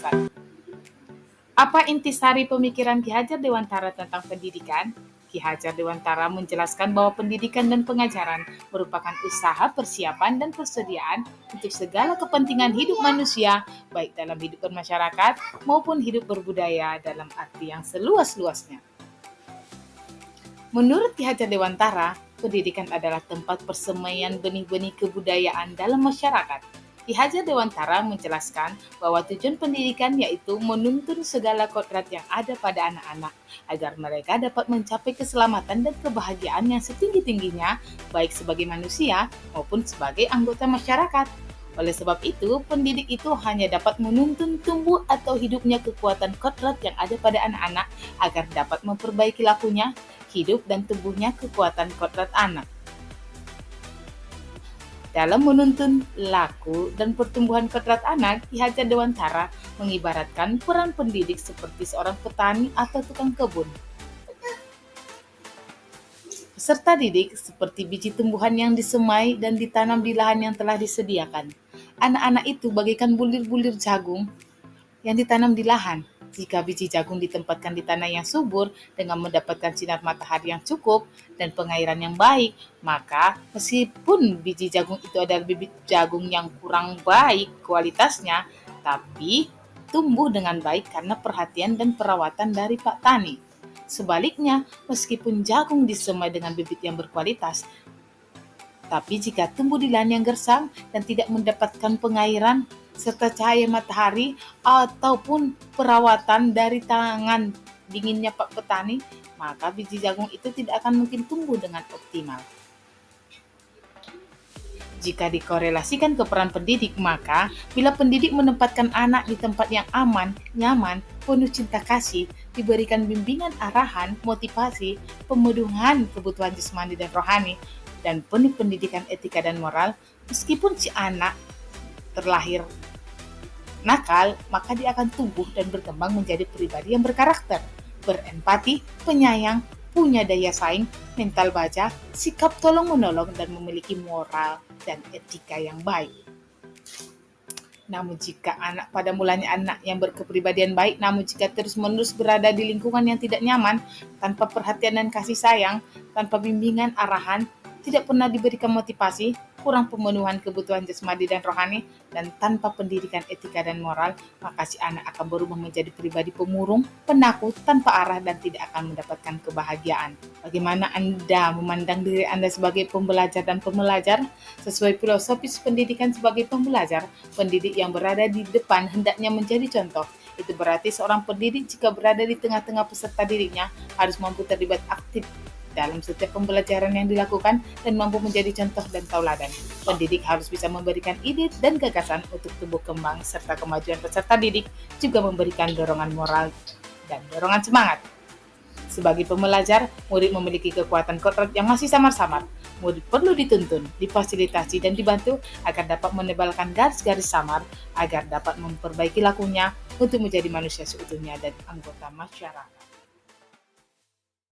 Ustadz. Apa intisari pemikiran Ki Hajar Dewantara tentang pendidikan? Ki Hajar Dewantara menjelaskan bahwa pendidikan dan pengajaran merupakan usaha persiapan dan persediaan untuk segala kepentingan hidup manusia, baik dalam hidup bermasyarakat maupun hidup berbudaya dalam arti yang seluas-luasnya. Menurut Ki Hajar Dewantara, pendidikan adalah tempat persemaian benih-benih kebudayaan dalam masyarakat. Ki Hajar Dewantara menjelaskan bahwa tujuan pendidikan yaitu menuntun segala kodrat yang ada pada anak-anak agar mereka dapat mencapai keselamatan dan kebahagiaan yang setinggi-tingginya baik sebagai manusia maupun sebagai anggota masyarakat. Oleh sebab itu, pendidik itu hanya dapat menuntun tumbuh atau hidupnya kekuatan kodrat yang ada pada anak-anak agar dapat memperbaiki lakunya, hidup dan tumbuhnya kekuatan kodrat anak. Dalam menuntun laku dan pertumbuhan kodrat anak, Ki Hajar Dewantara mengibaratkan peran pendidik seperti seorang petani atau tukang kebun. Peserta didik seperti biji tumbuhan yang disemai dan ditanam di lahan yang telah disediakan. Anak-anak itu bagaikan bulir-bulir jagung yang ditanam di lahan. Jika biji jagung ditempatkan di tanah yang subur dengan mendapatkan sinar matahari yang cukup dan pengairan yang baik, maka meskipun biji jagung itu adalah bibit jagung yang kurang baik kualitasnya, tapi tumbuh dengan baik karena perhatian dan perawatan dari Pak Tani. Sebaliknya, meskipun jagung disemai dengan bibit yang berkualitas, tapi jika tumbuh di lahan yang gersang dan tidak mendapatkan pengairan serta cahaya matahari ataupun perawatan dari tangan dinginnya Pak Petani, maka biji jagung itu tidak akan mungkin tumbuh dengan optimal. Jika dikorelasikan ke peran pendidik, maka bila pendidik menempatkan anak di tempat yang aman, nyaman, penuh cinta kasih, diberikan bimbingan arahan, motivasi, pemenuhan kebutuhan jasmani dan rohani, dan penuh pendidikan etika dan moral, meskipun si anak terlahir nakal, maka dia akan tumbuh dan berkembang menjadi pribadi yang berkarakter, berempati, penyayang, punya daya saing, mental baja, sikap tolong-menolong, dan memiliki moral dan etika yang baik. Namun jika anak pada mulanya anak yang berkepribadian baik, namun jika terus-menerus berada di lingkungan yang tidak nyaman, tanpa perhatian dan kasih sayang, tanpa bimbingan arahan, tidak pernah diberikan motivasi, kurang pemenuhan kebutuhan jasmani dan rohani, dan tanpa pendidikan etika dan moral, maka si anak akan berubah menjadi pribadi pemurung, penakut, tanpa arah, dan tidak akan mendapatkan kebahagiaan. Bagaimana Anda memandang diri Anda sebagai pembelajar dan pembelajar? Sesuai filosofis pendidikan sebagai pembelajar, pendidik yang berada di depan hendaknya menjadi contoh. Itu berarti seorang pendidik jika berada di tengah-tengah peserta didiknya harus mampu terlibat aktif dalam setiap pembelajaran yang dilakukan dan mampu menjadi contoh dan tauladan. Pendidik harus bisa memberikan ide dan gagasan untuk tumbuh kembang serta kemajuan peserta didik, juga memberikan dorongan moral dan dorongan semangat. Sebagai pembelajar, murid memiliki kekuatan kodrat yang masih samar-samar. Murid perlu dituntun, difasilitasi, dan dibantu agar dapat menebalkan garis-garis samar, agar dapat memperbaiki lakunya untuk menjadi manusia seutuhnya dan anggota masyarakat.